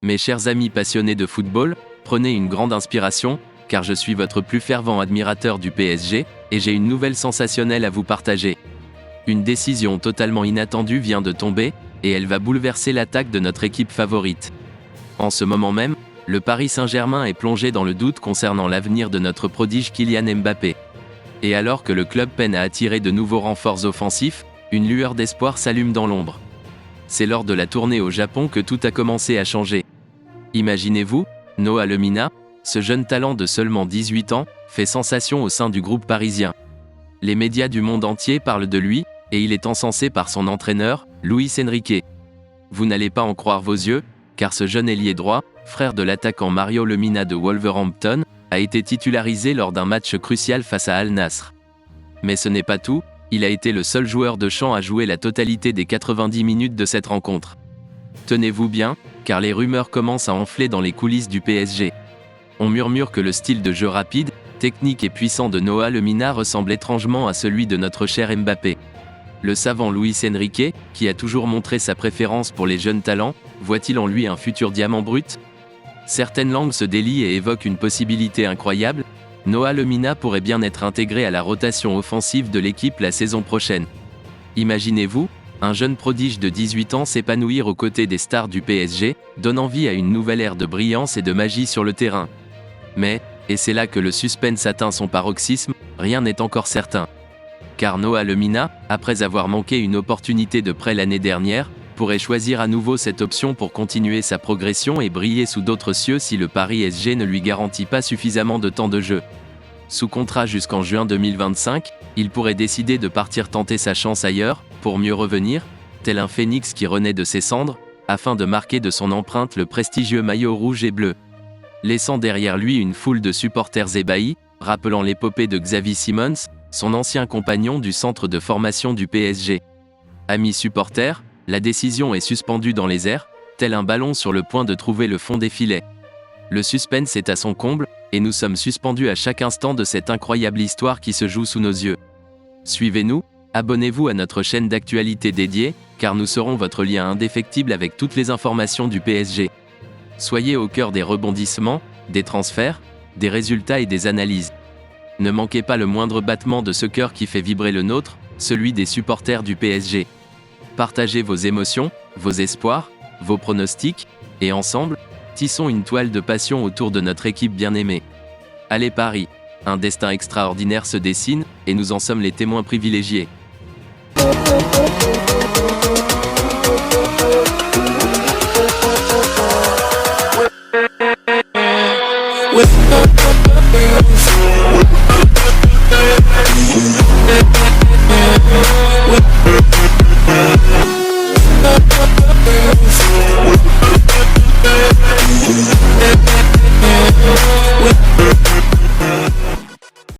Mes chers amis passionnés de football, prenez une grande inspiration, car je suis votre plus fervent admirateur du PSG, et j'ai une nouvelle sensationnelle à vous partager. Une décision totalement inattendue vient de tomber, et elle va bouleverser l'attaque de notre équipe favorite. En ce moment même, le Paris Saint-Germain est plongé dans le doute concernant l'avenir de notre prodige Kylian Mbappé. Et alors que le club peine à attirer de nouveaux renforts offensifs, une lueur d'espoir s'allume dans l'ombre. C'est lors de la tournée au Japon que tout a commencé à changer. Imaginez-vous, Noah Lemina, ce jeune talent de seulement 18 ans, fait sensation au sein du groupe parisien. Les médias du monde entier parlent de lui, et il est encensé par son entraîneur, Luis Enrique. Vous n'allez pas en croire vos yeux, car ce jeune ailier droit, frère de l'attaquant Mario Lemina de Wolverhampton, a été titularisé lors d'un match crucial face à Al Nassr. Mais ce n'est pas tout, il a été le seul joueur de champ à jouer la totalité des 90 minutes de cette rencontre. Tenez-vous bien, car les rumeurs commencent à enfler dans les coulisses du PSG. On murmure que le style de jeu rapide, technique et puissant de Noah Lemina ressemble étrangement à celui de notre cher Mbappé. Le savant Luis Enrique, qui a toujours montré sa préférence pour les jeunes talents, voit-il en lui un futur diamant brut ? Certaines langues se délient et évoquent une possibilité incroyable. Noah Lemina pourrait bien être intégré à la rotation offensive de l'équipe la saison prochaine. Imaginez-vous, un jeune prodige de 18 ans s'épanouir aux côtés des stars du PSG, donnant vie à une nouvelle ère de brillance et de magie sur le terrain. Mais, et c'est là que le suspense atteint son paroxysme, rien n'est encore certain. Car Noah Lemina, après avoir manqué une opportunité de prêt l'année dernière, pourrait choisir à nouveau cette option pour continuer sa progression et briller sous d'autres cieux si le Paris SG ne lui garantit pas suffisamment de temps de jeu. Sous contrat jusqu'en juin 2025, il pourrait décider de partir tenter sa chance ailleurs, pour mieux revenir, tel un phénix qui renaît de ses cendres, afin de marquer de son empreinte le prestigieux maillot rouge et bleu. Laissant derrière lui une foule de supporters ébahis, rappelant l'épopée de Xavi Simons, son ancien compagnon du centre de formation du PSG. Amis supporters, la décision est suspendue dans les airs, tel un ballon sur le point de trouver le fond des filets. Le suspense est à son comble, et nous sommes suspendus à chaque instant de cette incroyable histoire qui se joue sous nos yeux. Suivez-nous, abonnez-vous à notre chaîne d'actualité dédiée, car nous serons votre lien indéfectible avec toutes les informations du PSG. Soyez au cœur des rebondissements, des transferts, des résultats et des analyses. Ne manquez pas le moindre battement de ce cœur qui fait vibrer le nôtre, celui des supporters du PSG. Partagez vos émotions, vos espoirs, vos pronostics, et ensemble, tissons une toile de passion autour de notre équipe bien-aimée. Allez Paris, un destin extraordinaire se dessine, et nous en sommes les témoins privilégiés.